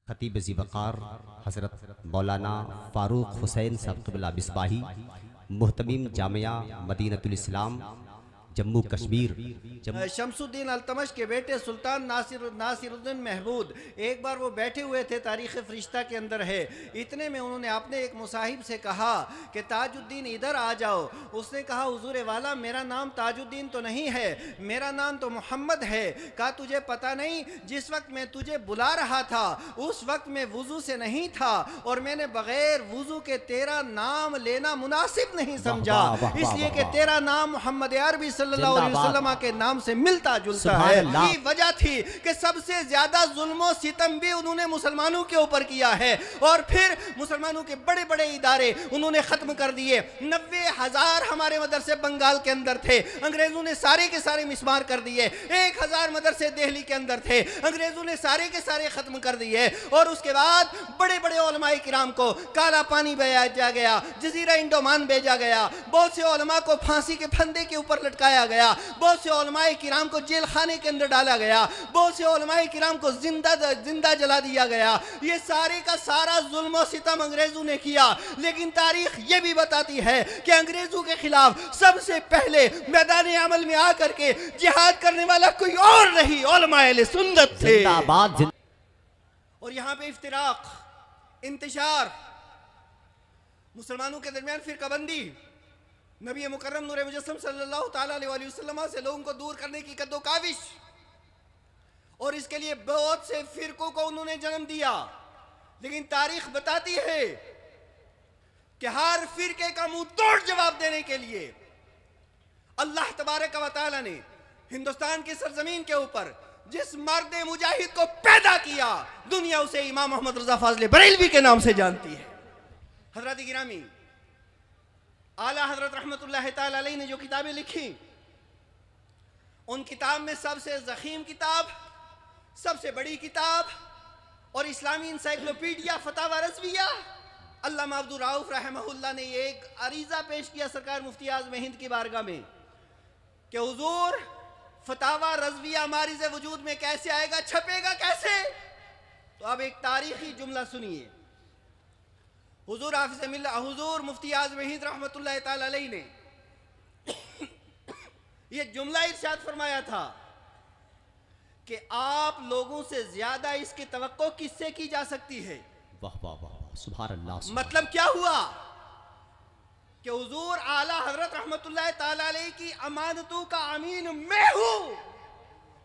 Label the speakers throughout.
Speaker 1: खतीब ज़ीवकार हज़रत मौलाना फ़ारूक हुसैन साहब क़िबला बिस्बाही मुहतमीम जामिया मदीनतुल इस्लाम जम्मू कश्मीर।
Speaker 2: शमसुद्दीन अल्तमश के बेटे सुल्तान नासिरुद्दीन महमूद एक बार वो बैठे हुए थे, तारीख़ फ़रिश्ता के अंदर है। इतने में उन्होंने आपने एक मुसाहिब से कहा कि ताजुद्दीन इधर आ जाओ। उसने कहा हुजूर वाला मेरा नाम ताजुद्दीन तो नहीं है, मेरा नाम तो मोहम्मद है। कहा तुझे पता नहीं, जिस वक्त मैं तुझे बुला रहा था उस वक्त मैं वुज़ू से नहीं था और मैंने बग़ैर वुज़ू के तेरा नाम लेना मुनासिब नहीं समझा, इसलिए कि तेरा नाम मोहम्मद अरबी सल्लल्लाहु अलैहि वसल्लम के नाम से मिलता जुलता है। ये वजह थी कि सबसे ज्यादा जुल्म सितम भी उन्होंने मुसलमानों के ऊपर किया है और फिर मुसलमानों के बड़े बड़े इदारे उन्होंने खत्म कर दिए। 90,000 हमारे मदरसे बंगाल के अंदर थे, अंग्रेजों ने सारे के सारे मिसमार कर दिए। 1,000 मदरसे दिल्ली के अंदर थे, अंग्रेजों ने सारे के सारे खत्म कर दिए। और उसके बाद बड़े बड़े उलमाए किराम को काला पानी भेजा गया, जजीरा इंडोमान भेजा गया, बहुत से उलमा को फांसी के फंदे के ऊपर लटकाया गया, बहुत से उलमाए किराम को जेल खाने के अंदर डाला गया, बहुत से उलमाए किराम को जिंदा जला दिया गया। ये सारे का सारा जुल्म सितम अंग्रेजों ने किया। लेकिन तारीख ये भी बताती है कि अंग्रेजों के खिलाफ सबसे पहले मैदान अमल में आकर के जिहाद करने वाला कोई और नहीं, उलमाए सुन्नत थे। और यहाँ पे इफ्तिराक, इंतशार, मुसलमानों के दरमियान फिरकाबंदी, नबी मुकर्रम नूर मुजस्सम सल्लल्लाहु ताला अलैहि वसल्लम से लोगों को दूर करने की कद्दो काविश, और इसके लिए बहुत से फिरकों को उन्होंने जन्म दिया। लेकिन तारीख बताती है कि हर फिरके का मुंह तोड़ जवाब देने के लिए अल्लाह तबारक व तआला ने हिंदुस्तान की सरजमीन के ऊपर जिस मर्द मुजाहिद को पैदा किया, दुनिया उसे इमाम मोहम्मद रजा फाजले बरेलवी के नाम से जानती है। हजरत गिरामी, आला हजरत रहमतुल्लाह ताला अलैह ने जो किताबें लिखी, उन किताब में सबसे ज़ख़ीम किताब, सबसे बड़ी किताब और इस्लामी इंसाइक्लोपीडिया फतावा रज़विया, अल्लामा अब्दुल रऊफ़ रहमहुल्लाह ने एक अरीज़ा पेश किया सरकार मुफ्ती आज़म हिंद की बारगाह में कि हुजूर फतावा रज़विया मारिज़ वजूद में कैसे आएगा, छपेगा कैसे? तो अब एक तारीखी जुमला सुनिए। हुजूर हाफिज़ मिल्लत हुजूर मुफ्ती आज़म हिंद रहमतुल्लाह ताला अलैह ने ये जुमला इरशाद फरमाया था कि आप लोगों से ज्यादा इसकी तवक्को किससे की जा सकती है?
Speaker 1: वाह वाह वाह, सुभान अल्लाह।
Speaker 2: मतलब क्या हुआ कि हुजूर आला हजरत रहमतुल्लाह ताला अलैह की अमानतों का अमीन मैं हूं,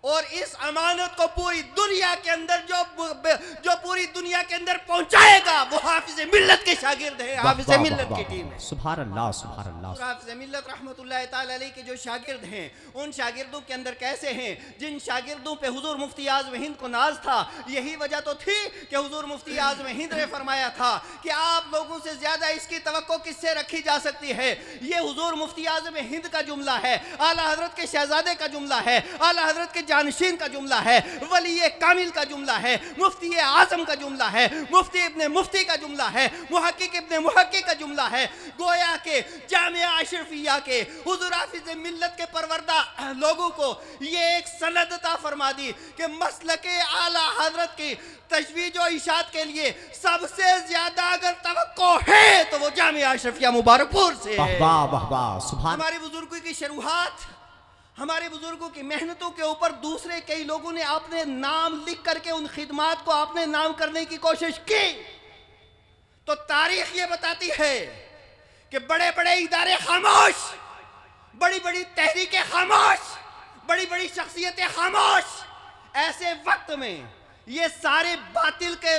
Speaker 2: और इस अमानत को पूरी दुनिया के अंदर जो पूरी दुनिया के अंदर पहुंचाएगा वो हाफिज मिल्लत के शागिर्द है, हाफिज मिल्लत की टीम है। सुभान अल्लाह, सुभान अल्लाह। हाफिज मिल्लत रहमतुल्लाह ताला अलैह के जो शागिर्द हैं, उन शागिर्दों के अंदर कैसे हैं, जिन शागिर्दों पे हुजूर मुफ्ती आज़म हिंद को नाज था। यही वजह तो थी कि हुजूर मुफ्ती आज़म हिंद ने फरमाया था कि आप लोगों से ज्यादा इसकी तवक्को किससे रखी जा सकती है। ये हुजूर मुफ्ती आज़म हिंद का जुमला है, आला हजरत के शहजादे का जुमला है, आला हजरत के जानशीन का जुमला है, वली कामिल का जुमला है, मुफ्ती आजम का जुमला है, मुफ्ती इब्ने मुफ्ती का जुमला है, मुहक्किक इब्ने मुहक्किक का जुमला है। गोया के जामिया अशरफिया के हुजूर हाफिज मिल्लत के परवरदा लोगों को ये एक सनद अता फरमा दी कि मसलके आला हजरत की तजवीज और इशात के लिए सबसे ज्यादा अगर तवक्को है तो वो जामिया अशरफिया मुबारकपुर से है।
Speaker 1: वाह वाह वाह, सुभान।
Speaker 2: हमारे बुजुर्गों की शुरुआत, हमारे बुजुर्गों की मेहनतों के ऊपर दूसरे कई लोगों ने अपने नाम लिख करके उन खिदमात को अपने नाम करने की कोशिश की। तो तारीख ये बताती है कि बड़े बड़े इदारे खामोश, बड़ी बड़ी तहरीकें खामोश, बड़ी बड़ी शख्सियतें खामोश। ऐसे वक्त में ये सारे बातिल की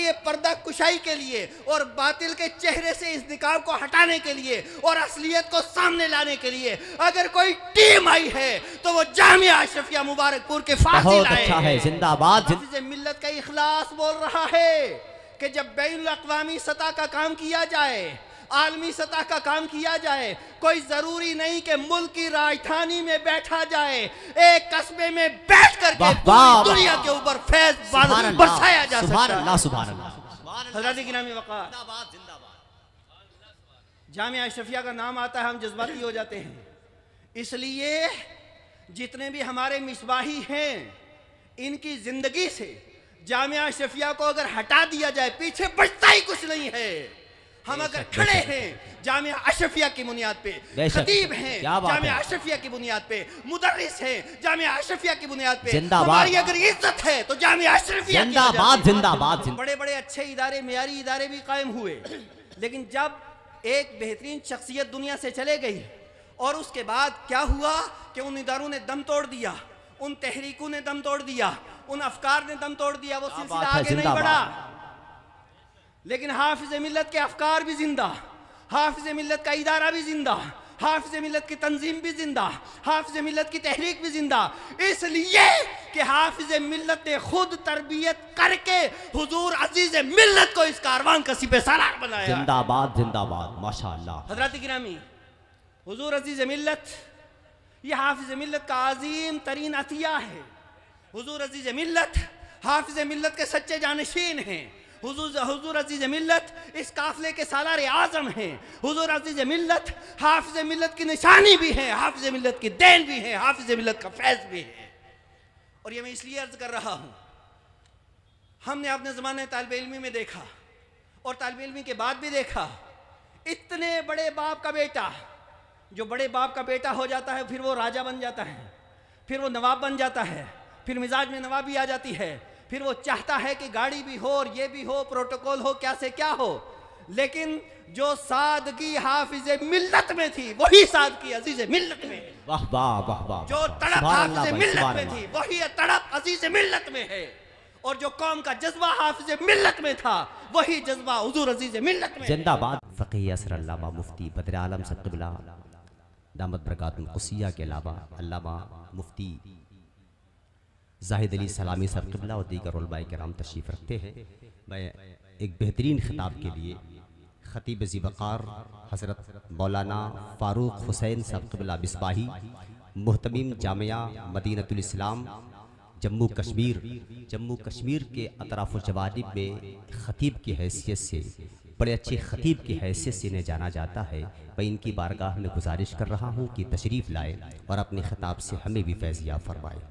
Speaker 2: ये पर्दा कुशाई के लिए और बातिल के चेहरे से इस निकाब को हटाने के लिए और असलियत को सामने लाने के लिए अगर कोई टीम आई है तो वो जामिया अशरफिया मुबारकपुर के फाजिल आए हैं।
Speaker 1: जिंदाबाद।
Speaker 2: हाफिज़ मिल्लत का इखलास बोल रहा है कि जब बैनुल अक़वामी सतह का काम किया जाए, आलमी सतह का काम किया जाए, कोई जरूरी नहीं कि मुल्क की राजधानी में बैठा जाए, एक कस्बे में बैठ कर के दुनिया के ऊपर फैज बरसाया जा सकता है।
Speaker 1: सुभान अल्लाह।
Speaker 2: हज़रात गिरामी वक़ार, जामिया अशरफिया का नाम आता है हम जज्बाती हो जाते हैं। इसलिए जितने भी हमारे मिसबाही हैं इनकी जिंदगी से जामिया अशरफिया को अगर हटा दिया जाए पीछे बचता ही कुछ नहीं है। हम अगर खड़े हैं जामिया अशरफिया की बुनियाद पे, खतीब हैं जामिया अशरफिया की बुनियाद पे, मुदर्रिस हैं जामिया अशरफिया की बुनियाद पे, हमारी अगर इज्जत है तो जामिया अशरफिया
Speaker 1: जिंदाबाद जिंदाबाद।
Speaker 2: बड़े बड़े अच्छे इदारे, मेयारी इदारे भी कायम हुए, लेकिन जब एक बेहतरीन शख्सियत दुनिया से चले गई और उसके बाद क्या हुआ कि उन इदारों ने दम तोड़ दिया, उन तहरीकों ने दम तोड़ दिया, उन अफकार ने दम तोड़ दिया, वो सिलसिला आगे नहीं बढ़ा। लेकिन हाफिज मिल्लत के अफकार भी जिंदा, हाफिज मिल्लत का इदारा भी जिंदा, हाफिज मिल्लत की तंजीम भी जिंदा, हाफिज मिल्लत की तहरीक भी जिंदा, इसलिए कि हाफिज मिल्लत ने खुद तरबियत करके हुजूर अजीज मिल्लत को इस कारवान का सिपह सालार बनाया।
Speaker 1: जिंदाबाद जिंदाबाद माशाअल्लाह।
Speaker 2: हजरत गिरामी, हुजूर अजीज मिल्लत ये हाफिज मिल्लत का अजीम तरीन अतिया है। हुजूर अजीज मिल्लत हाफिज मिल्लत के सच्चे जानशीन हैं। हुजूर अजीज मिल्लत इस काफिले के सालार आजम हैं। हुजूर अजीज मिल्लत हाफिज मिल्लत की निशानी भी है, हाफिज मिल्लत की देन भी है, हाफिज मिल्लत का फैज़ भी है। और ये मैं इसलिए अर्ज कर रहा हूँ, हमने अपने ज़माने तालिब इल्मी में देखा और तालिब इल्मी के बाद भी देखा, इतने बड़े बाप का बेटा, जो बड़े बाप का बेटा हो जाता है फिर वो राजा बन जाता है, फिर वो नवाब बन जाता है, फिर मिजाज में नवाबी आ जाती है, फिर वो चाहता है कि गाड़ी भी हो और ये भी हो, प्रोटोकॉल हो, क्या से क्या हो, लेकिन जो सादगी हाफिज मिल्लत में थी वही सादगी अजीज मिल्लत में।
Speaker 1: वाह वाह वाह वाह।
Speaker 2: जो तड़प हाफिज मिल्लत में थी वही तड़प अजीज मिल्लत में है, और जो कौम का जज्बा हाफिज मिल्लत में था वही जज्बा हुजूर अजीज मिल्लत में।
Speaker 1: जिंदाबाद। फ़क़ीह असर अल्लामा मुफ्ती बदर आलम सक़िबला दामत बरकातुहुल क़ुद्सिया के अलावा अल्लामा मुफ्ती जाहिद अली सलामी साहब क़िबला और दीगर उलमाए किराम तशरीफ़ रखते हैं। मैं एक बेहतरीन खिताब के लिए ख़तीब ज़ीवक़ार हज़रत मौलाना फ़ारूक हुसैन साहब क़िबला बिस्बाही, मुहतमिम जामिया मदीनतुल इस्लाम जम्मू कश्मीर के अतराफ़ जवानिब में ख़तीब की हैसियत से, बड़े अच्छे ख़तीब की हैसियत से इन्हें जाना जाता है। मैं इनकी बारगाह में गुजारिश कर रहा हूँ कि तशरीफ़ लाए और अपने ख़िताब से हमें भी फैज़िया फरमाए।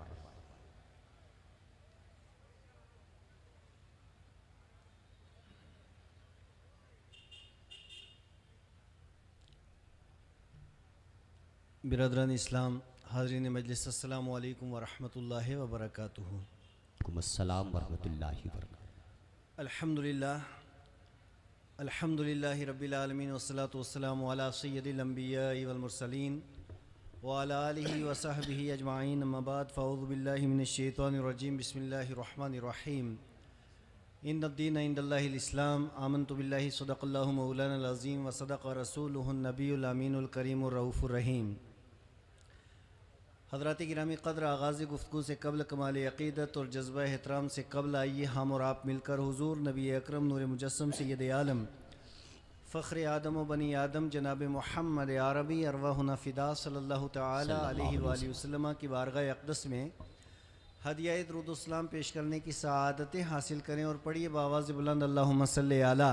Speaker 2: बिरादरान इस्लाम, हाज़रीन मजलिस, अस्सलामु अलैकुम व रहमतुल्लाहि व बरकातुहू।
Speaker 1: अस्सलाम व रहमतुल्लाहि व बरकातुहू।
Speaker 2: अल्हम्दुलिल्लाहि रब्बिल आलमीन वस्सलातु वस्सलामु अला सय्यदिल अंबिया'i वल मुरसलीन व अला आलिहि व सहबिहि अजमाइन, अम्मा बाद, फ़अऊज़ु बिल्लाहि मिनश शैतानिर रजीम, बिस्मिल्लाहिर रहमानिर रहीम। इन्नद-दीन इंदल्लाहिल इस्लाम, आमनतु बिल्लाहि, सदक़ल्लाहु मौलानाल अज़ीम व सदक़ रसूलुहुन नबियुल अमीनुल करीमुर रऊफ़ुर रहीम। हज़रात गिरामी क़द्र, आगाज़ गुफ्तगू से कबल कमाल अक़ीदत और जज्बा एहतराम से कबल आइए हम और आप मिलकर हुज़ूर नबी अकरम नूर मुजस्सम सय्यद आलम फ़ख्र आदम व बनी आदम जनाब मुहम्मद अरबी अरवाहुना फ़िदा सल्लल्लाहु तआला अलैहि वसल्लम की बारगाह अक़दस में हदिया दुरूद-उस-सलाम पेश करने की सआदतें हासिल करें। और पढ़िए बावाज़ बुलंद, अल्लाहुम्मा सल्लि अला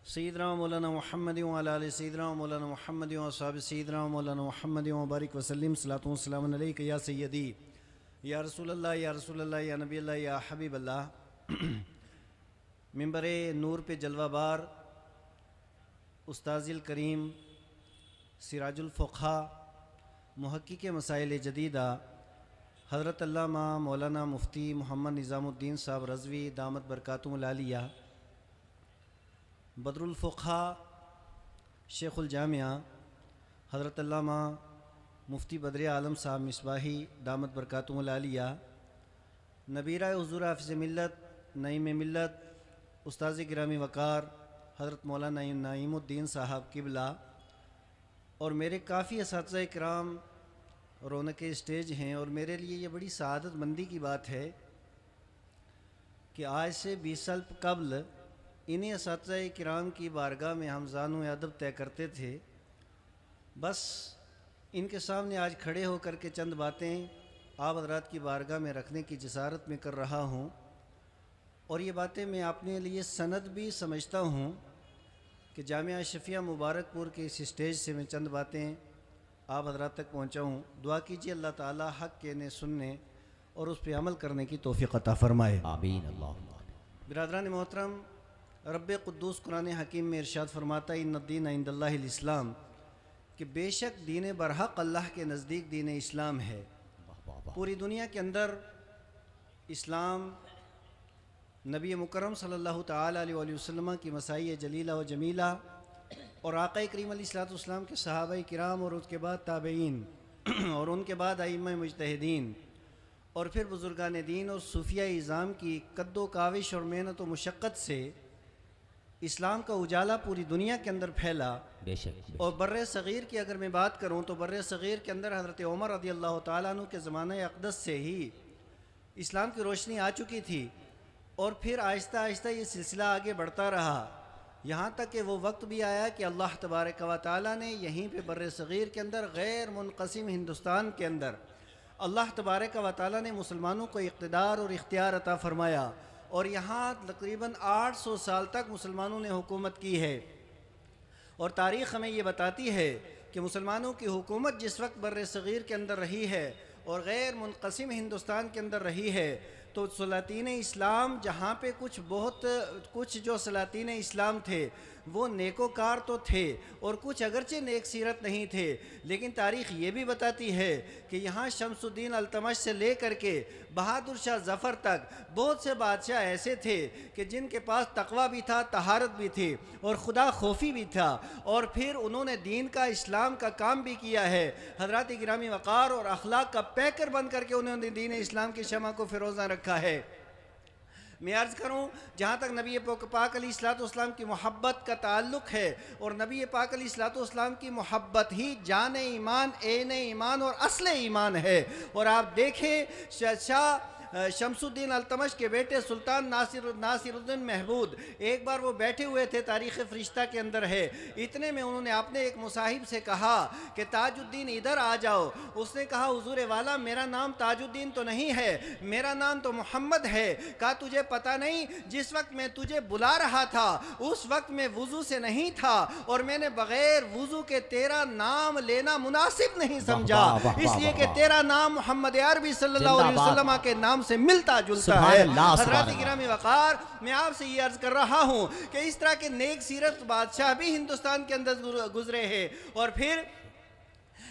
Speaker 2: सय्यिदना मौलाना मुहम्मद व अला आलि सय्यिदना मौलाना मुहम्मद व अस्हाब सय्यिदना मौलाना मुहम्मद व बारिक वसल्लिम। सलातु व सलाम अलैका या सय्यदी या रसूल अल्लाह या रसूल अल्लाह या नबी अल्लाह या हबीब अल्लाह। मिंबर नूर पे जलवाबार उस्ताज़िल करीम सिराजुल फ़ुक़हा मुहक्किक़ मसाइल जदीदा हज़रत अल्लामा मौलाना मुफ्ती मोहम्मद निज़ामुद्दीन साहब रज़वी दामत बरकातुहुल आलिया, बदरुल फ़ुक़हा शेखुल जामिया हज़रत अल्लामा मुफ्ती बदर आलम साहब मिसबाही दामत बरकातुहुल आलिया, नबीरा हुज़ूर हाफ़िज़ मिल्लत नईम मिल्लत उस्ताज़ गिरामी वक़ार हज़रत मौलाना नईमुद्दीन साहब क़िबला और मेरे काफ़ी असातिज़ा किराम रौनक स्टेज हैं। और मेरे लिए ये बड़ी सआदत मंदी की बात है कि आज से 20 साल कबल इन्हीं असातिज़ा किराम की बारगाह में हम ज़ान व अदब तय करते थे। बस इनके सामने आज खड़े होकर के चंद बातें आप हज़रात की बारगाह में रखने की जसारत में कर रहा हूँ। और ये बातें मैं अपने लिए सनद भी समझता हूँ कि जामिया अशरफिया मुबारकपुर के इस स्टेज से मैं चंद बातें आप हज़रात तक पहुँचाऊँ। दुआ कीजिए अल्लाह ताला हक़ कहने सुनने और उस पर अमल करने की तौफीक अता फरमाए।
Speaker 1: आमीन अल्लाह।
Speaker 2: बिरादरान मोहतरम, रब कुद्दूस कुरान हकीम में इरशाद फरमाता इन्नद्दीन इंदल्लाहिल इस्लाम कि बेशक दीन बरहक अल्लाह के नज़दीक दीन इस्लाम है। पूरी दुनिया के अंदर इस्लाम नबी मुकर्रम सल्लल्लाहु ताला अलैहि वसल्लम की मसाई जलीला व जमीला और आक़ा करीम अलैहिस्सलाम के सहाबा किराम और उसके बाद ताबईन और उनके बाद अइम्मा मुज्तहिदीन और फिर बुज़ुर्गान दीन और सूफिया इज़ाम की कद्दो काविश और मेहनत व मुशक्क़त से इस्लाम का उजाला पूरी दुनिया के अंदर फैला।
Speaker 1: बेशक।
Speaker 2: और बर्रे सग़ीर की अगर मैं बात करूँ तो बर्रे सग़ीर के अंदर हज़रत उमर रज़ियल्लाहु ताला अन्हु के ज़माने अक़दस से ही इस्लाम की रोशनी आ चुकी थी और फिर आहिस्ता आहिस्ता ये सिलसिला आगे बढ़ता रहा, यहाँ तक कि वो वक्त भी आया कि अल्लाह तबारक व तआला ने यहीं पे बर्रे सग़ीर के अंदर गैर मुनक़सिम हिंदुस्तान के अंदर अल्लाह तबारक व तआला ने मुसलमानों को इक़्तिदार और इख्तियार अता फ़रमाया और यहाँ तकरीबन 800 साल तक मुसलमानों ने हुकूमत की है। और तारीख़ हमें ये बताती है कि मुसलमानों की हुकूमत जिस वक्त बर्रे सग़ीर के अंदर रही है और गैर मुनक़सिम हिंदुस्तान के अंदर रही है तो सलातीन इस्लाम जहाँ पे कुछ जो सलातीन इस्लाम थे वो नेकोकार तो थे और कुछ अगरचे नेक सीरत नहीं थे, लेकिन तारीख़ ये भी बताती है कि यहाँ शमसुद्दीन अल्तमश से लेकर के बहादुर शाह ज़फ़र तक बहुत से बादशाह ऐसे थे कि जिनके पास तक़वा भी था, तहारत भी थी और खुदा खौफी भी था और फिर उन्होंने दीन का इस्लाम का काम भी किया है। हज़रात गिरामी वक़ार और अखलाक का पैकर बन करके उन्होंने दीन इस्लाम की शमा को फ़िरोज़ा रखा है। मैं अर्ज़ करूँ जहाँ तक नबी पाक अलैहिस्सलाम की मोहब्बत का ताल्लुक़ है और नबी पाक अलैहिस्सलाम की मोहब्बत ही जान ईमान, ऐन ईमान और असल ईमान है। और आप देखें शाह शमसुद्दीन अल्तमश के बेटे सुल्तान नासिरुद्दीन महमूद एक बार वो बैठे हुए थे, तारीख़ फ़रिश्ता के अंदर है। इतने में उन्होंने अपने एक मुसाहिब से कहा कि ताजुद्दीन इधर आ जाओ। उसने कहा हुज़ूर वाला मेरा नाम ताजुद्दीन तो नहीं है, मेरा नाम तो मोहम्मद है। कहा तुझे पता नहीं जिस वक्त मैं तुझे बुला रहा था उस वक्त मैं वुज़ू से नहीं था और मैंने बग़ैर वुज़ू के तेरा नाम लेना मुनासिब नहीं समझा, इसलिए कि तेरा नाम मोहम्मद अरबी सल्लल्लाहु अलैहि वसल्लम के नाम से मिलता जुलता है। हज़रात गिरामी वक़ार, मैं आपसे ये अर्ज़ कर रहा हूँ कि इस तरह के नेक सीरत बादशाह भी हिंदुस्तान के अंदर गुजरे हैं और फिर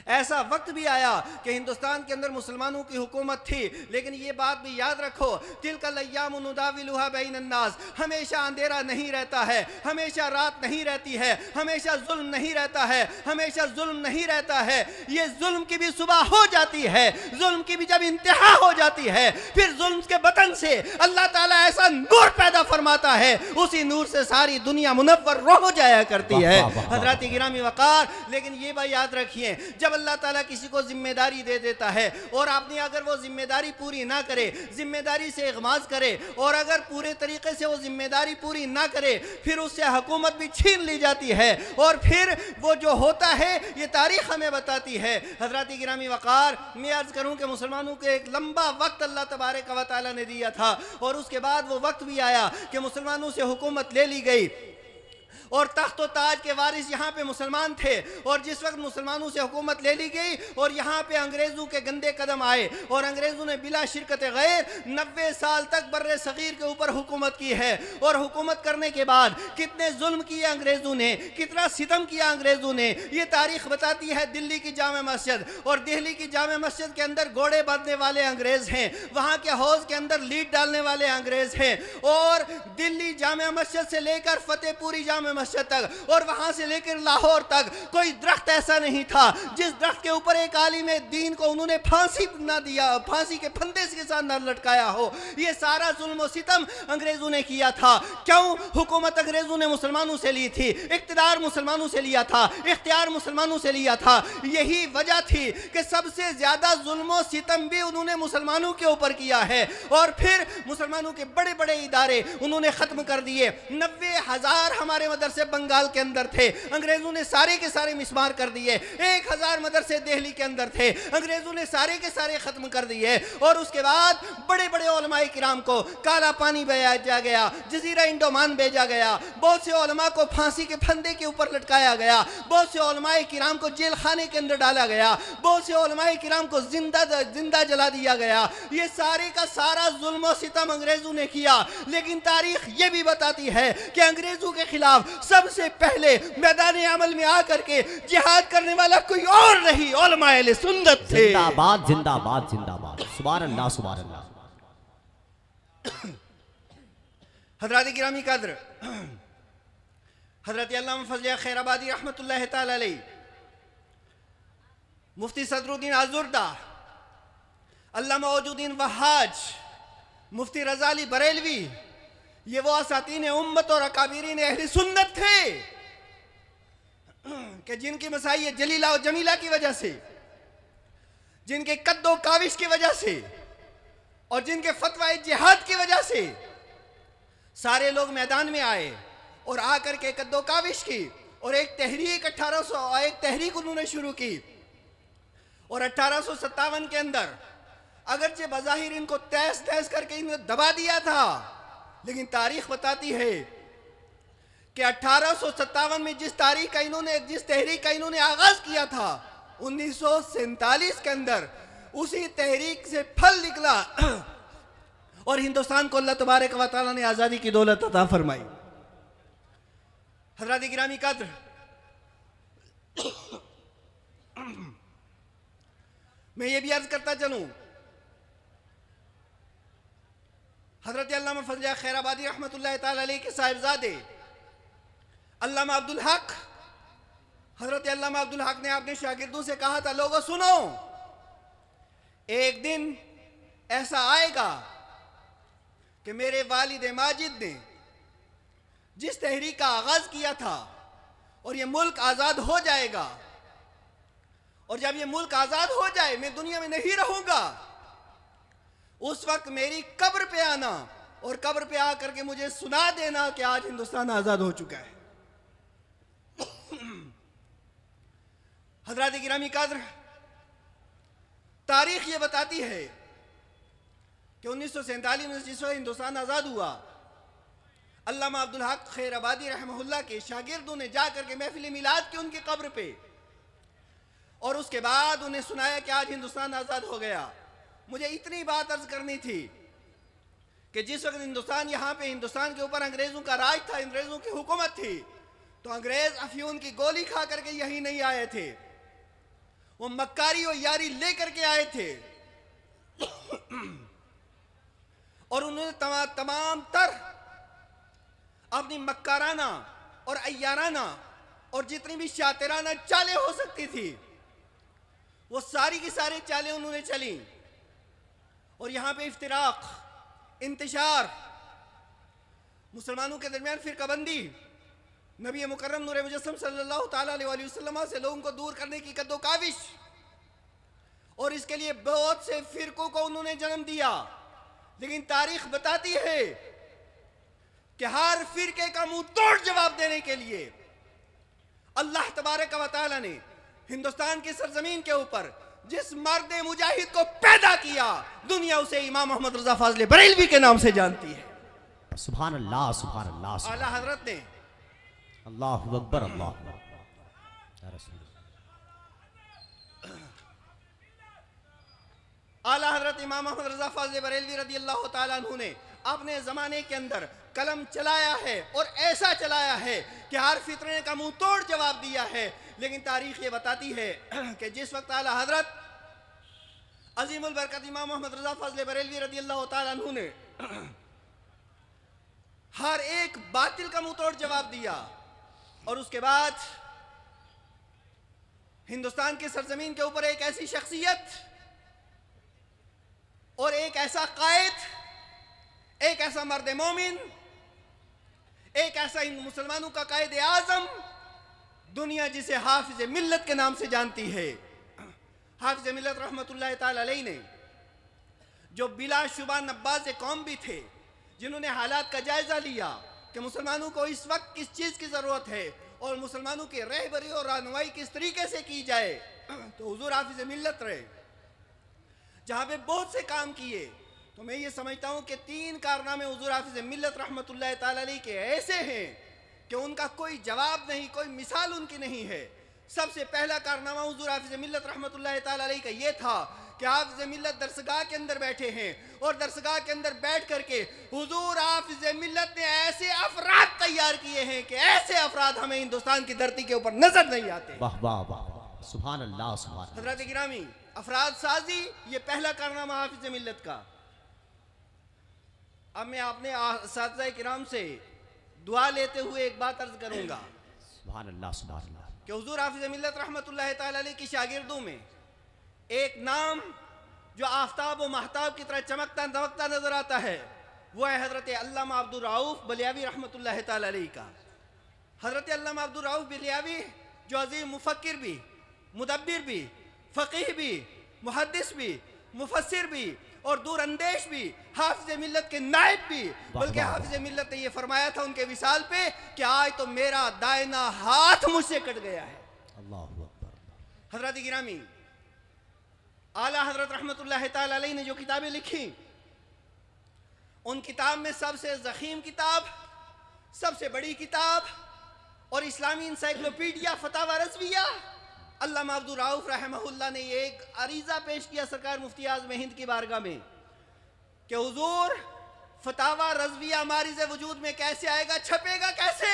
Speaker 2: ऐसा वक्त भी आया कि हिंदुस्तान के अंदर मुसलमानों की हुकूमत थी, लेकिन ये बात भी याद रखो तिलकल अय्यामु नुदाविलुहा बैनन नास, हमेशा अंधेरा नहीं रहता है, हमेशा रात नहीं रहती है, हमेशा जुल्म नहीं रहता है, हमेशा जुल्म नहीं रहता है। ये जुल्म की भी सुबह हो जाती है, जुल्म की भी जब इंतहा हो जाती है फिर जुल्म के बतन से अल्लाह ताला ऐसा नूर पैदा फरमाता है, उसी नूर से सारी दुनिया मुनव्वर हो जाया करती है। हज़रात गिरामी वक़ार, लेकिन ये बात याद रखिए जब अल्लाह ताला किसी को जिम्मेदारी दे देता है और आपने अगर वो जिम्मेदारी पूरी ना करे, जिम्मेदारी से इग़माज़ करे और अगर पूरे तरीके से वो जिम्मेदारी पूरी ना करे फिर उससे हुकूमत भी छीन ली जाती है और फिर वो जो होता है ये तारीख़ हमें बताती है। हज़रात गिरामी वक़ार, मैं अर्ज़ करूँ कि मुसलमानों को एक लंबा वक्त अल्लाह तबारक व तआला ने दिया था और उसके बाद वो वक्त भी आया कि मुसलमानों से हुकूमत ले ली गई और तख्त व ताज के वारिस यहाँ पे मुसलमान थे और जिस वक्त मुसलमानों से हुकूमत ले ली गई और यहाँ पे अंग्रेज़ों के गंदे कदम आए और अंग्रेज़ों ने बिला शिरकत गैर 90 साल तक बर्रे सग़ीर के ऊपर हुकूमत की है और हुकूमत करने के बाद कितने जुल्म किए अंग्रेज़ों ने, कितना सितम किया अंग्रेज़ों ने, ये तारीख़ बताती है। दिल्ली की जामे मस्जिद और दिल्ली की जामे मस्जिद के अंदर घोड़े बांधने वाले अंग्रेज़ हैं, वहाँ के हौज़ के अंदर लीड डालने वाले अंग्रेज़ हैं और दिल्ली जामे मस्जिद से लेकर फतेहपुरी जामे मस्जिद तक और वहां से लेकर लाहौर तक कोई दरख्त ऐसा नहीं था जिस दरख्त के ऊपर एक आलिम दीन को उन्होंने फांसी ना दिया, फांसी के फंदे के साथ न लटकाया हो। ये सारा जुल्म और सितम अंग्रेजों ने किया था। क्यों? हुकूमत अंग्रेजों ने मुसलमानों से ली थी, इख्तियार मुसलमानों से लिया था, इख्तियार मुसलमानों से लिया था। यही वजह थी कि सबसे ज्यादा जुल्म और सितम भी उन्होंने मुसलमानों के ऊपर किया है और फिर मुसलमानों के बड़े बड़े इदारे उन्होंने खत्म कर दिए। 90,000 हमारे मदरसे बंगाल के अंदर थे, अंग्रेजों ने सारे के सारे मिसमार कर दिए। 1000 मदरसे दिल्ली के अंदर थे, अंग्रेजों ने सारे के सारे खत्म कर दिए। और उसके बाद बड़े बड़े उलमाए किराम को काला पानी भेजा गया, जजीरा इंडोमान भेजा गया, बहुत से उलमा को फांसी के फंदे के ऊपर लटकाया गया, बहुत से उलमाए किराम को जेल खाने के अंदर डाला गया, बहुत से उलमाए किराम को जिंदा जला दिया गया। ये सारे का सारा जुल्म और सितम अंग्रेजों ने किया। लेकिन तारीख ये भी बताती है कि अंग्रेजों के खिलाफ सबसे पहले मैदान अमल में आकर के जिहाद करने वाला कोई और नहीं, उलमाए अहले सुन्नत थे।
Speaker 1: जिंदाबाद जिंदाबाद जिंदाबाद, सुभान अल्लाह सुभान अल्लाह।
Speaker 2: हज़रात गिरामी कद्र, हज़रत अल्लामा फज़ल खैराबादी रहमतुल्लाह तआला अलैह, मुफ्ती सदरुद्दीन आजुर्दा, अल्लामा मौजूदीन वहाज, मुफ्ती रज़ाली बरेलवी, ये वो असातीन उम्मत और अकाबिरीन अहले सुन्नत थे कि जिनकी मसाई जलीला और जमीला की वजह से, जिनके कद्दो काविश की वजह से और जिनके फतवा जिहाद की वजह से सारे लोग मैदान में आए और आकर के कद्दो काविश की और एक तहरीक 1800 एक तहरीक उन्होंने शुरू की। और 1857 के अंदर अगरचे बज़ाहिर इनको तहस तहस करके इन्हें दबा दिया था, लेकिन तारीख बताती है कि 1857 में जिस तहरीक का इन्होंने आगाज किया था, 1947 के अंदर उसी तहरीक से फल निकला और हिंदुस्तान को अल्लाह तबारक व तआला ने आज़ादी की दौलत अता फरमाई। हज़रात गिरामी कद्र, मैं ये भी अर्ज करता चलूं, हज़रत अल्लामा फज़ल खैराबादी रहमतुल्लाह तआला अलैह के साहिबजादे अल्लामा अब्दुल हक, हज़रत अल्लामा अब्दुल हक ने अपने शागिर्दों से कहा था, लोगों सुनो, एक दिन ऐसा आएगा कि मेरे वालिद माजिद ने जिस तहरीक का आगाज किया था और ये मुल्क आज़ाद हो जाएगा, और जब ये मुल्क आज़ाद हो जाए, मैं दुनिया में नहीं रहूंगा, उस वक्त मेरी कब्र पे आना और कब्र पे आकर के मुझे सुना देना कि आज हिंदुस्तान आज़ाद हो चुका है। हज़रात गिरामी कद्र, तारीख ये बताती है कि 1947 में जिस वक्त हिंदुस्तान आज़ाद हुआ, अल्लामा अब्दुल हक खैराबादी रहमहुल्लाह के शागिर्दों ने जाकर के महफिल मिलाद की उनकी कब्र पे, और उसके बाद उन्हें सुनाया कि आज हिंदुस्तान आज़ाद हो गया। मुझे इतनी बात अर्ज करनी थी कि जिस वक्त हिंदुस्तान के ऊपर अंग्रेज़ों का राज था, अंग्रेज़ों की हुकूमत थी, तो अंग्रेज़ अफ्यून की गोली खा करके यही नहीं आए थे, वो मक्कारी और यारी लेकर के आए थे और उन्होंने तमाम तर अपनी मक्काराना और अय्याराना और जितनी भी शातिराना चालें हो सकती थी, वो सारी की सारी चालें उन्होंने चली। और यहाँ पे इफ्तिराक, इंतशार, मुसलमानों के दरमियान फिरकाबंदी, नबी मुकर्रम नूर मुजस्सम सल्लल्लाहु ताला अलैहि वसल्लम से लोगों को दूर करने की कद्दो काविश, और इसके लिए बहुत से फिरकों को उन्होंने जन्म दिया। लेकिन तारीख बताती है कि हर फिरके का मुंह तोड़ जवाब देने के लिए अल्लाह तबारक व तआला ने हिंदुस्तान की सरजमीन के ऊपर जिस मर्द मुजाहिद को पैदा किया, दुनिया उसे इमाम मोहम्मद रजा फाजले बरेलवी के नाम से जानती है।
Speaker 1: सुभान अल्लाह सुभान अल्लाह।
Speaker 2: आला हजरत ने
Speaker 1: अल्लाहु अकबर अल्लाह।
Speaker 2: आला हजरत इमाम मोहम्मद रजा फाजले बरेलवी रदी अल्लाह तआला अन्हु ने अपने ज़माने के अंदर कलम चलाया है और ऐसा चलाया है कि हर फितरे का मुंह तोड़ जवाब दिया है। लेकिन तारीख ये बताती है कि जिस वक्त आला हजरत अजीमुल बरकत इमाम मोहम्मद रजा फाजले बरेलवी रदी अल्लाह तआला अन्हु ने हर एक बातिल का मुंह तोड़ जवाब दिया, और उसके बाद हिंदुस्तान की सरजमीन के ऊपर एक ऐसी शख्सियत और एक ऐसा कायद, एक ऐसा मर्द मोमिन, एक ऐसा मुसलमानों का कायद आजम, दुनिया जिसे हाफिज मिल्लत के नाम से जानती है, हाफिज मिल्लत रहमतुल्लाह ताला अलैह ने, जो बिलाशुबा नब्बाज़ कौम भी थे, जिन्होंने हालात का जायजा लिया कि मुसलमानों को इस वक्त किस चीज़ की ज़रूरत है और मुसलमानों की रहबरी और रहनुमाई किस तरीके से की जाए, तो हुजूर हाफिज़ मिल्लत रहे, जहाँ पे बहुत से काम किए। तो मैं ये समझता हूँ कि 3 कारनामे हुजूर हाफिज़ मिल्लत रहमतुल्लाह ताला अलैह के ऐसे हैं कि उनका कोई जवाब नहीं, कोई मिसाल उनकी नहीं है। सबसे पहला कारनामा हुजूर हाफिज़ मिल्लत रहमतुल्लाह ताला अलैह का ये था कि हाफिज़ मिल्लत दरसगाह के अंदर बैठे हैं और दरसगाह के अंदर बैठ करके हुजूर हाफिज़ मिल्लत ने ऐसे अफराद तैयार किए हैं कि ऐसे अफराद हमें हिंदुस्तान की धरती के ऊपर नजर नहीं आते।
Speaker 1: वाह वाह वाह, सुभान अल्लाह सुभान अल्लाह।
Speaker 2: हज़रात गिरामी, अफराद साजी ये पहला कारनामा हाफिज़ मिल्लत का। अब मैं अपने असातिज़ा किराम से दुआ लेते हुए एक बात अर्ज करूंगा।
Speaker 1: सुभान अल्लाह सुभान अल्लाह।
Speaker 2: कि हुजूर हाफिज़ मिल्लत रहमतुल्लाह ताला अलैह की शागिर्दों में एक नाम जो आफ्ताब व महताब की तरह चमकता दमकता नजर आता है, वो है हज़रत अल्लामा अब्दुर रऊफ़ बलियावी रहमतुल्लाह ताला अलैह का। हज़रत अल्लामा अब्दुर रऊफ़ बलियावी जो अज़ीम मुफ़क्किर भी, मुदब्बिर भी, फ़क़ीह भी, मुहद्दिस भी, मुफस्सिर भी और दूरअंदेश भी, हाफिज़ मिल्लत के नायब भी, बल्कि हाफिज़ मिल्लत ने यह फरमाया था उनके विसाल पे कि आज तो मेरा दाहिना हाथ मुझसे कट गया है।
Speaker 1: अल्लाहु अकबर।
Speaker 2: हज़रात गिरामी, आला हज़रत रहमतुल्लाह ताला अलैह ने जो किताबें लिखी, उन किताब में सबसे ज़ख़ीम किताब, सबसे बड़ी किताब और इस्लामी इंसाइक्लोपीडिया फतावा रज़विया, अल्लामा अब्दुर रऊफ़ रहमहुल्लाह ने एक अरीज़ा पेश किया सरकार मुफ्ती आज़म हिंद की बारगाह में कि हुजूर फतावा रज़विया मारिज़ वजूद में कैसे आएगा, छपेगा कैसे।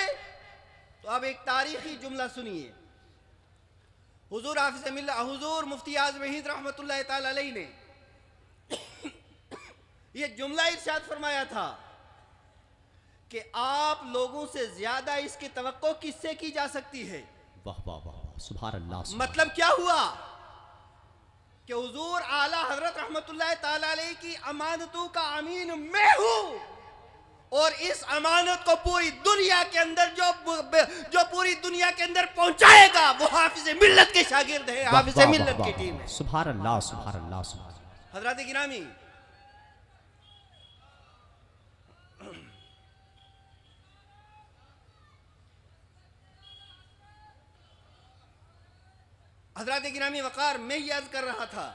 Speaker 2: तो अब एक तारीखी जुमला सुनिए। हुजूर हाफिज़ मिल्लत, हुजूर मुफ्ती आज़म हिंद रहमतुल्लाह ताला अलैह ने ये जुमला इरशाद फरमाया था कि आप लोगों से ज्यादा इसकी तवक्को किससे की जा सकती है।
Speaker 1: वाह वाह वाह, सुभान अल्लाह।
Speaker 2: मतलब क्या हुआ कि हुजूर आला हजरत रहमतुल्लाह ताला अलैह की अमानतों का अमीन मैं हूं और इस अमानत को पूरी दुनिया के अंदर जो पूरी दुनिया के अंदर पहुंचाएगा वो हाफिज़ मिल्लत के शागिर्द है, हाफिज़ मिल्लत की टीम है।
Speaker 1: सुभान अल्लाह सुभान अल्लाह सुभान।
Speaker 2: हज़रात गिरामी, हज़रात गिरामी वक़ार, मैं ये अर्ज़ कर रहा था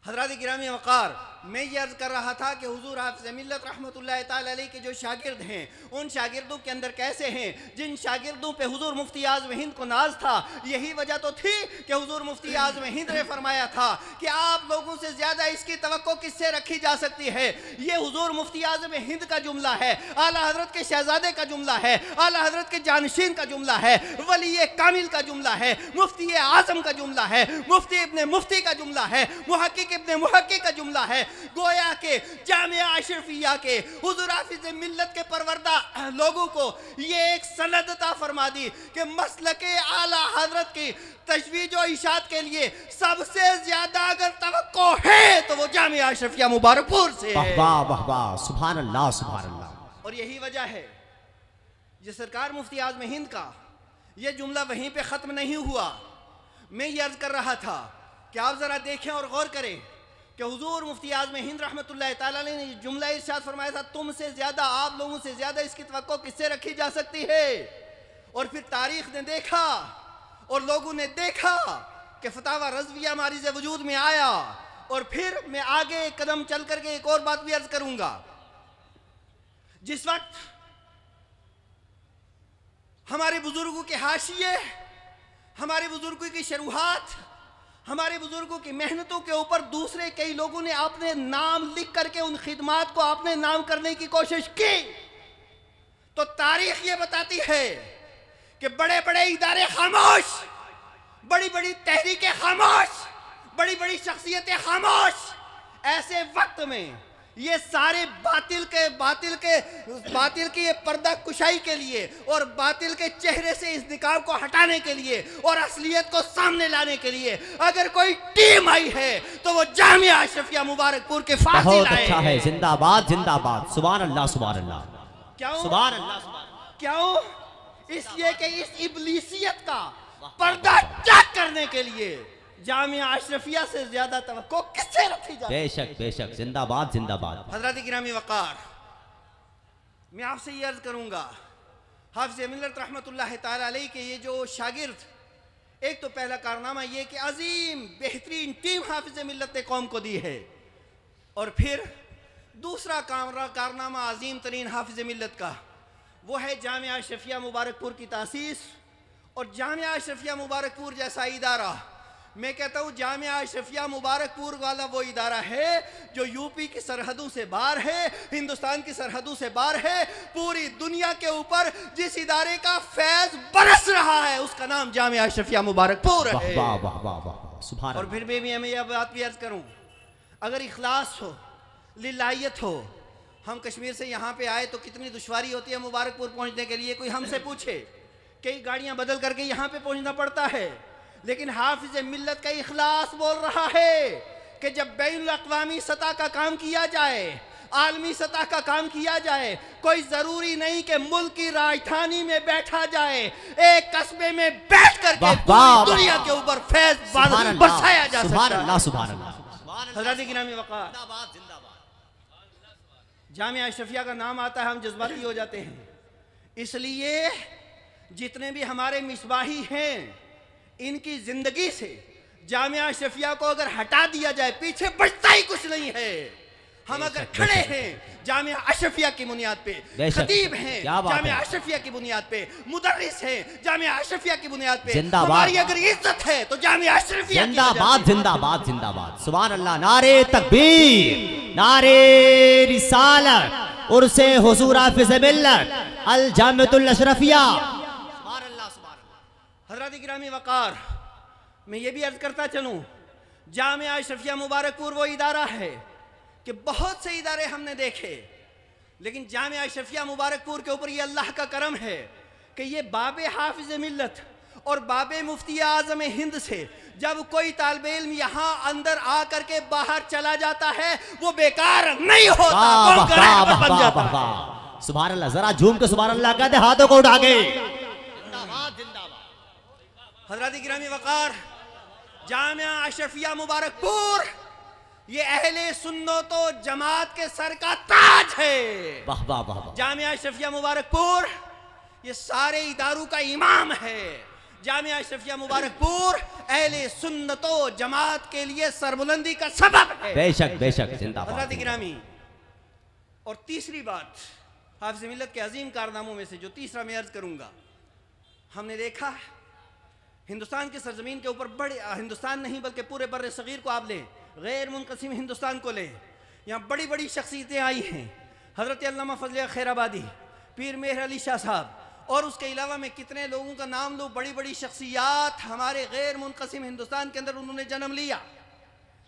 Speaker 2: हज़रात गिरामी वक़ार, मैं ये अर्ज़ कर रहा था कि हुजूर हाफिज़ मिल्लत रहमतुल्लाह ताला अलैह के जो शागिर्द हैं, उन शागिर्दों के अंदर कैसे हैं जिन शागिर्दों पे हुजूर मुफ्ती आज़म हिंद को नाज था। यही वजह तो थी कि हुजूर मुफ्ती आज़म हिंद ने फरमाया था कि आप लोगों से ज़्यादा इसकी तवक्को किससे रखी जा सकती है। ये हुजूर मुफ्ती आज़म हिंद का जुमला है, आला हज़रत के शहज़ादे का जुमला है, आला हज़रत के जानशीन का जुमला है, वली कामिल का जुमला है, मुफ्ती आज़म का जुमला है, मुफ्ती इब्ने मुफ्ती का जुमला है, मुहक्किक इब्ने मुहक्किक का जुमला है। गोया के जामिया अशरफिया के हुजूर हाफिज़ मिल्लत के परवरदा लोगों को ये एक सनद अता फरमा दी कि मसलके आला हजरत की तजवीज और इशात के लिए सबसे ज्यादा अगर तवक्को है तो वो जामिया अशरफिया मुबारकपुर से है।
Speaker 1: वाह वाह वाह, सुभान अल्लाह सुभान अल्लाह।
Speaker 2: और यही वजह है ये सरकार मुफ्ती आज़म हिंद का ये जुमला वहीं पे ख़त्म नहीं हुआ। मैं ये अर्ज कर रहा था कि आप ज़रा देखें और गौर करें कि हुजूर मुफ्ती आज़म हिंद रहमतुल्लाह ताला अलैह ने जुमला इरशाद फरमाया था, तुमसे ज़्यादा, आप लोगों से ज़्यादा इसकी तवक्को किससे रखी जा सकती है। और फिर तारीख़ ने देखा और लोगों ने देखा कि फतावा रज़विया मारिज़ वजूद में आया। और फिर मैं आगे एक कदम चल करके एक और बात भी अर्ज करूँगा। जिस वक्त हमारे बुजुर्गों के हाशिए, हमारे बुजुर्गों की शुरुआत, हमारे बुजुर्गों की मेहनतों के ऊपर दूसरे कई लोगों ने अपने नाम लिख करके उन खिदमात को अपने नाम करने की कोशिश की, तो तारीख ये बताती है कि बड़े बड़े इदारे खामोश, बड़ी बड़ी तहरीकें खामोश, बड़ी बड़ी शख्सियतें खामोश। ऐसे वक्त में ये सारे बातिल की ये पर्दा कुशाई के लिए और बातिल के चेहरे से इस निकाब को हटाने के लिए और असलियत को सामने लाने के लिए अगर कोई टीम आई है तो वो जामिया अशरफिया मुबारकपुर के फाजिल
Speaker 1: बहुत
Speaker 2: आए
Speaker 1: अच्छा है। जिंदाबाद जिंदाबाद, सुभान अल्लाह सुभान अल्लाह,
Speaker 2: क्यों
Speaker 1: सुभान अल्लाह।
Speaker 2: क्यों? इसलिए कि इस इब्लीसियत का पर्दा चाक करने के लिए जामिया अशरफिया से ज्यादा तवक्को किससे रखी जाए?
Speaker 1: बेशक बेशक, जिंदाबाद जिंदाबाद।
Speaker 2: हजरत गिरामी वक़ार, मैं आपसे ये अर्ज करूंगा, हाफिज़ मिल्लत रहमतुल्लाह ताला अलैह के ये जो शागिर्द, एक तो पहला कारनामा ये कि अजीम बेहतरीन टीम हाफिज़ मिल्लत ने कौम को दी है, और फिर दूसरा कारनामा अजीम तरीन हाफिज़ मिल्लत का वो है जामिया अशरफिया मुबारकपुर की तासीस। और जामिया अशरफिया मुबारकपुर जैसा इदारा, मैं कहता हूँ जामिया अशरफिया मुबारकपुर वाला वो इदारा है जो यूपी की सरहदों से बाहर है, हिंदुस्तान की सरहदों से बाहर है, पूरी दुनिया के ऊपर जिस इदारे का फैज बरस रहा है उसका नाम जामिया अशरफिया मुबारकपुर है।
Speaker 1: वाह वाह वाह वाह, सुभान
Speaker 2: और फिर मैं यह बात भी अर्ज करूँ, अगर इखलास हो, लिल्लाहियत हो, हम कश्मीर से यहाँ पे आए तो कितनी दुश्वारी होती है मुबारकपुर पहुँचने के लिए। कोई हमसे पूछे, कई गाड़ियाँ बदल करके यहाँ पे पहुँचना पड़ता है, लेकिन हाफिज मिल्लत का इखलास बोल रहा है कि जब बैनुल अक़वामी सतह का काम किया जाए, आलमी सतह का काम किया जाए, कोई जरूरी नहीं कि मुल्क की राजधानी में बैठा जाए, एक कस्बे में बैठ करके दुनिया के ऊपर फैज बरसाया जा सकता है।
Speaker 1: सुभान अल्लाह।
Speaker 2: हज़रत गिरामी वक़ार, जामिया अशरफिया का नाम आता है हम जज्बाती हो जाते हैं, इसलिए जितने भी हमारे मिसबाही हैं इनकी जिंदगी से जामिया अशरफिया को अगर हटा दिया जाए पीछे बचता ही कुछ नहीं है। हम अगर खड़े हैं जामिया अशरफिया की बुनियाद पे, खतीब हैं जामिया अशरफिया की बुनियाद पे, मुदर्रिस हैं जामिया अशरफिया की बुनियाद पे, हमारी अगर इज्जत है तो जामिया अशरफिया
Speaker 1: जिंदाबाद जिंदाबाद जिंदाबाद, सुभान अल्लाह। नारे तकबीर, नारे रिसालत, उर्से हुजूर हाफिज़ मिल्लत अल जामिअतुल अशरफिया।
Speaker 2: हज़रत गिरामी वक़ार, मैं ये भी अर्ज करता चलूँ, जामिया अशरफिया मुबारकपुर वो इदारा है कि बहुत से इदारे हमने देखे, लेकिन जामिया अशरफिया मुबारकपुर के ऊपर ये अल्लाह का करम है कि ये बाबे हाफिज़ मिल्लत और बाबे मुफ्ती आज़म हिंद से जब कोई तालिब इल्म यहाँ अंदर आ करके बाहर चला जाता है वो बेकार नहीं होता, बन जाता है।
Speaker 1: सुभान अल्लाह, जरा झूम के सुभान अल्लाह कहते, हाथों को उठा के।
Speaker 2: हज़रत गिरामी वक़ार, जामिया अशरफिया मुबारकपुर ये अहले सुन्नत व जमात के सर का ताज है।
Speaker 1: वाह वाह वाह।
Speaker 2: जामिया अशरफिया मुबारकपुर ये सारे इदारों का इमाम है। जामिया अशरफिया मुबारकपुर अहले सुन्नत व जमात के लिए सरबुलंदी का सबब है।
Speaker 1: बेशक बेशक, जिंदाबाद।
Speaker 2: हज़रत गिरामी, और तीसरी बात हाफिज़ मिल्लत के अजीम कारनामों में से जो तीसरा मैं अर्ज करूंगा, हमने देखा हिंदुस्तान की सरजमीन के ऊपर बड़े, हिंदुस्तान नहीं बल्कि पूरे बर्रे सगीर को आप लें, गैर मुनक़सिम हिंदुस्तान को लें, यहाँ बड़ी बड़ी शख्सियतें आई हैं। हज़रत अल्लामा फ़ज़ल खैराबादी, पीर मेहर अली शाह साहब, और उसके अलावा मैं कितने लोगों का नाम लूँ, बड़ी बड़ी शख्सियात हमारे गैर मुनक़सिम हिंदुस्तान के अंदर उन्होंने जन्म लिया।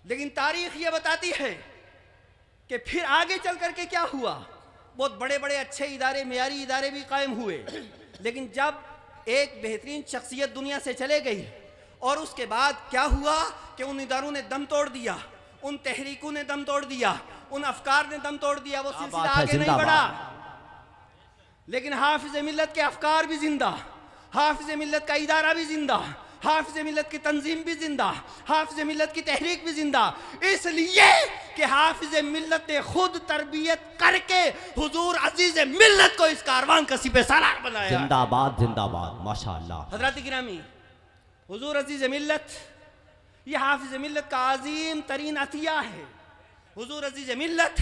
Speaker 2: लेकिन तारीख़ ये बताती है कि फिर आगे चल करके क्या हुआ, बहुत बड़े बड़े अच्छे इदारे, मेयारी इदारे भी कायम हुए, लेकिन जब एक बेहतरीन शख्सियत दुनिया से चले गई और उसके बाद क्या हुआ कि उन इदारों ने दम तोड़ दिया, उन तहरीकों ने दम तोड़ दिया, उन अफकार ने दम तोड़ दिया, वो सिलसिला आगे नहीं बढ़ा। लेकिन हाफिज़ मिल्लत के अफकार भी जिंदा, हाफिज़ मिल्लत का इदारा भी जिंदा, हाफिज़ मिल्लत की तंजीम भी जिंदा, हाफिज़ मिल्लत की तहरीक भी जिंदा, इसलिए कि हाफिज़ मिल्लत ने खुद तरबियत करके हुजूर अजीज़ मिल्लत को इस कारवान का सिपह सालार बनाया।
Speaker 1: जिंदाबाद जिंदाबाद, माशाअल्लाह।
Speaker 2: हज़रत गिरामी, हुजूर अजीज़ मिल्लत ये हाफिज़ मिल्लत का अजीम तरीन अतिया है। हुजूर अजीज़ मिल्लत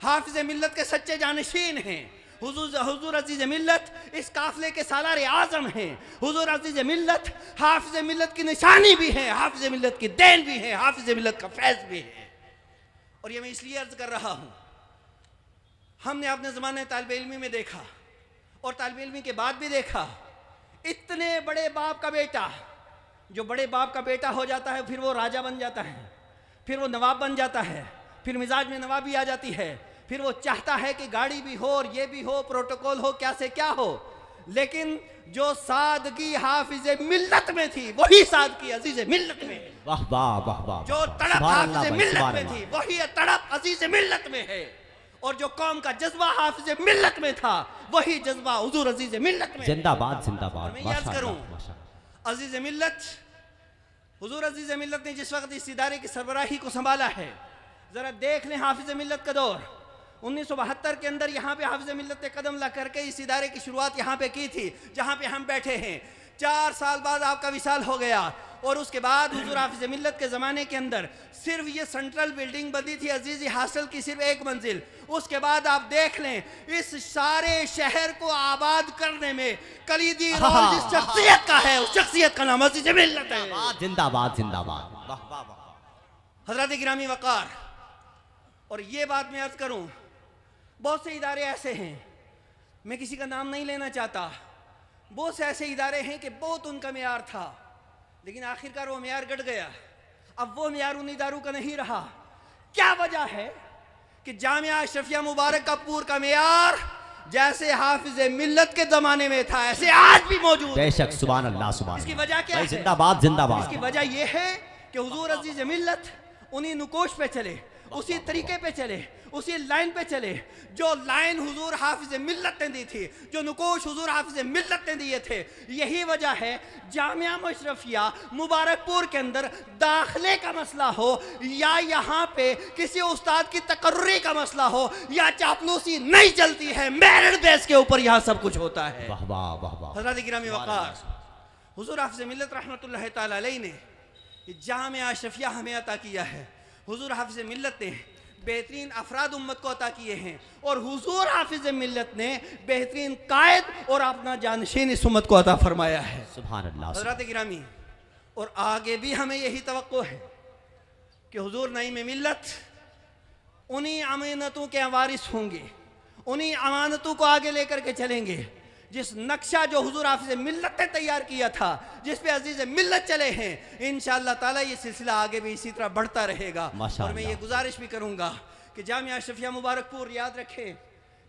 Speaker 2: हाफिज़ मिल्लत के सच्चे जानशीन हैं। हुजूर अजीज़ मिल्लत इस काफिले के सालार आज़म हैं। हुजूर अजीज़ मिल्लत हाफिज़ मिल्लत की निशानी भी है, हाफिज़ मिल्लत की देन भी है, हाफिज़ मिल्लत का फैज़ भी है। और ये मैं इसलिए अर्ज कर रहा हूँ, हमने अपने ज़माने तालिब इल्मी में देखा और तालिब इल्मी के बाद भी देखा, इतने बड़े बाप का बेटा, जो बड़े बाप का बेटा हो जाता है फिर वो राजा बन जाता है, फिर वो नवाब बन जाता है, फिर मिजाज में नवाबी आ जाती है, फिर वो चाहता है कि गाड़ी भी हो और ये भी हो, प्रोटोकॉल हो, क्या से क्या हो, लेकिन जो सादगी हाफिज मिल्लत में थी वही सादगी अजीज मिल्लत में है।
Speaker 1: वाह वाह वाह वाह।
Speaker 2: जो तड़प हाफिज मिल्लत में थी वही तड़प अजीज मिल्लत में है, और जो कौम का जज्बा हाफिज मिल्लत में था वही जज्बा हुजूर अजीज मिल्लत में।
Speaker 1: जिंदाबाद जिंदाबाद।
Speaker 2: मैं याद करूं, अजीज मिल्लत, हुजूर अजीज मिल्लत ने जिस वक्त इस इदारे की सरबराही को संभाला है, जरा देख लें हाफिज मिल्लत का दौर। 1972 के अंदर यहाँ पे हाफिज मिल्लत ने कदम ला करके इस इदारे की शुरुआत यहाँ पे की थी जहाँ पे हम बैठे हैं। 4 साल बाद आपका विसाल हो गया, और उसके बाद हुजूर हाफिज मिल्लत के ज़माने के अंदर सिर्फ ये सेंट्रल बिल्डिंग बनी थी अजीज़ी हॉस्टल की, सिर्फ 1 मंजिल। उसके बाद आप देख लें इस सारे शहर को आबाद करने में कलीदी रोल जिस शख्सियत का है, उस शख्सियत का नाम अजीज़ मिल्लत है।
Speaker 1: जिंदाबाद जिंदाबाद। वाह वाह वाह।
Speaker 2: हज़रत गिरामी वक़ार, और ये बात मैं अर्ज़ करूँ, बहुत से इदारे ऐसे हैं, मैं किसी का नाम नहीं लेना चाहता, बहुत से ऐसे इदारे हैं कि बहुत उनका मेयार था, लेकिन आखिरकार वो मेयार गड़ गया। अब वो मेयार उन इदारों का नहीं रहा। क्या वजह है कि जामिया अशरफिया मुबारक कपूर का मेयार जैसे हाफिज मिल्लत के ज़माने में था ऐसे आज भी मौजूद है।
Speaker 1: बेशक, सुभान अल्लाह सुभान।
Speaker 2: इसकी वजह क्या है?
Speaker 1: जिंदाबाद जिंदाबाद।
Speaker 2: इसकी वजह यह है कि हुजूर अजीज मिल्लत उन्हीं नुकोश पे चले, उसी तरीके पे चले, उसी लाइन पे चले जो लाइन हुजूर हाफिज मिल्लत ने दी थी, जो नुकोश हुजूर हाफिज मिल्लत ने दिए थे। यही वजह है जामिया मुशर्रफिया मुबारकपुर के अंदर दाखिले का मसला हो, या यहाँ पे किसी उस्ताद की तकर्री का मसला हो, या चापलूसी नहीं चलती है, मेरिट बेस के ऊपर यहाँ सब कुछ होता है।
Speaker 1: वाह वाह वाह वाह।
Speaker 2: हज़रत गिरामी वक़ार, हुजूर हाफिज मिल्लत रहमतुल्लाह तआला अलैहि ने जामिया अशरफिया हमें अता किया है। हुजूर हाफिज मिल्लत ने बेहतरीन अफराद उम्मत को अता किए हैं, और हुजूर हाफिज मिल्लत ने बेहतरीन कायद और अपना जानशीन इस उम्मत को अता फरमाया है। सुभान अल्लाह। हज़रत गिरामी, और आगे भी हमें यही तवक्को है कि हुजूर नईम मिल्लत उन्हीं अमानतों के वारिस होंगे, उन्हीं अमानतों को आगे लेकर के चलेंगे जिस नक्शा जो हुजूर हाफिज मिल्लत ने तैयार किया था, जिस पे अजीज मिल्लत चले हैं। इंशाअल्लाह ताला ये सिलसिला आगे भी इसी तरह बढ़ता रहेगा। और मैं ये गुजारिश भी करूँगा कि जामिया अशरफिया मुबारकपुर याद रखें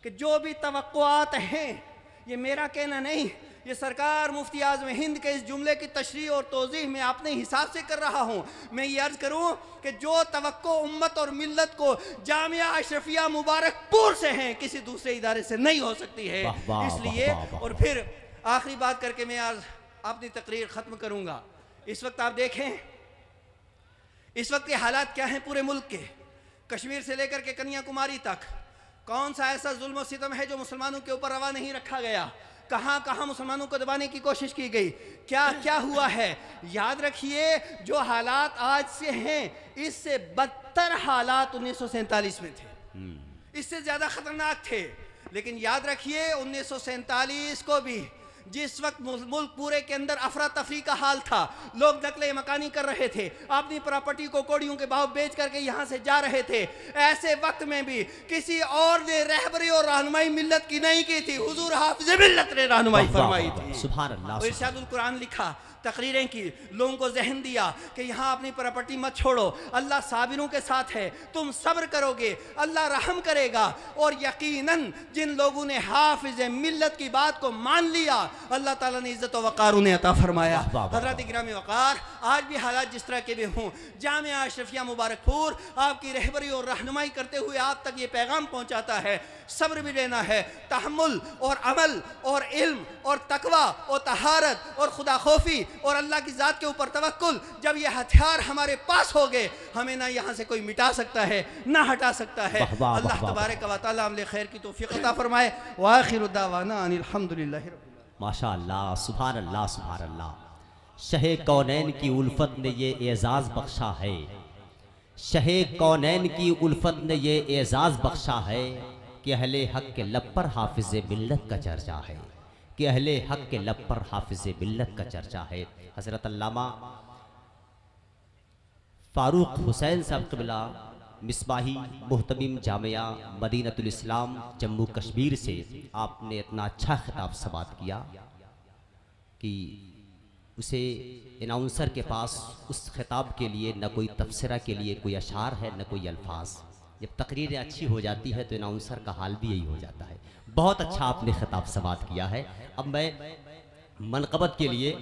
Speaker 2: कि जो भी तवक्कुआत हैं, ये मेरा कहना नहीं, ये सरकार मुफ्ती आज़म हिंद के इस जुमले की तशरीह और तौज़ीह में अपने हिसाब से कर रहा हूँ। मैं ये अर्ज़ करूँ कि जो तवक्को उम्मत और मिल्लत को जामिया अशरफिया मुबारकपुर से हैं, किसी दूसरे इदारे से नहीं हो सकती है। इसलिए और फिर आखिरी बात करके मैं आज अपनी तकरीर ख़त्म करूँगा। इस वक्त आप देखें इस वक्त के हालात क्या हैं पूरे मुल्क के, कश्मीर से लेकर के कन्याकुमारी तक कौन सा ऐसा जुल्म और सितम है जो मुसलमानों के ऊपर रवा नहीं रखा गया, कहाँ कहाँ मुसलमानों को दबाने की कोशिश की गई, क्या क्या हुआ है। याद रखिए जो हालात आज से हैं इससे बदतर हालात 1947 में थे, इससे ज़्यादा ख़तरनाक थे। लेकिन याद रखिए 1947 को भी जिस वक्त मुल्क पूरे के अंदर अफरा तफरी का हाल था, लोग नकले मकानी कर रहे थे, अपनी प्रॉपर्टी को कौड़ियों के भाव बेच करके यहाँ से जा रहे थे, ऐसे वक्त में भी किसी और ने रहबरी और रहनुमाई मिल्लत की नहीं की थी, हुजूर हाफिज मिल्लत ने रहनुमाई फरमाई थी। सुभान अल्लाह। इरशादुल कुरान लिखा, तकरीरें की, लोगों को जहन दिया कि यहाँ अपनी प्रॉपर्टी मत छोड़ो, अल्लाह साबिरों के साथ है, तुम सब्र करोगे अल्लाह रहम करेगा। और यकीनन जिन लोगों ने हाफिज मिल्लत की बात को मान लिया, अल्लाह ताला ने इज्जत और वक़ार उन्हें अता फरमाया। हज़रत गिरामी वक़ार, आज भी हालात जिस तरह के भी हों, जामिया अशरफिया मुबारकपुर आपकी रहबरी और रहनुमाई करते हुए आप तक ये पैगाम पहुँचाता है, सब्र भी लेना है, तहम्मुल और अमल और इल्म और तकवा और तहारत और खुदा खौफी और अल्लाह की ज़ात के ऊपर तवक्कुल, जब ये हथियार हमारे पास हो गए, हमें ना यहाँ से कोई मिटा सकता है ना हटा सकता है। अल्लाह तबारक व तआला अमल खैर की तौफीक अता फरमाए। व आखिरु दावाना अनिल हम्दुलिल्लाहि रब्बिल आलमीन।
Speaker 1: माशाअल्लाह, सुभान अल्लाह, सुभान अल्लाह। शहे कौनैन की उल्फत ने ये एजाज़ बख्शा है, शहे कौनैन की उल्फत ने ये एजाज़ बख्शा है कि अहले हक के लब पर हाफिज़ मिल्लत का चर्चा है, कि अहले हक के लब पर हाफिज़ मिल्लत का चर्चा है। हज़रत अल्लामा फ़ारूक हुसैन साहब क़िबला मिसबाही मुहतमिम जामिया मदीनतुल इस्लाम जम्मू कश्मीर से आपने इतना अच्छा खिताब समाअत किया कि उसे अनाउंसर के पास उस खिताब के लिए न कोई तबसरा के लिए कोई अशार है, न कोई अल्फाज। जब तकरीरें अच्छी हो जाती है तो अनाउंसर का हाल भी यही हो जाता है। बहुत अच्छा आपने खिताब समात किया है। अब मैं मनक़बत के लिए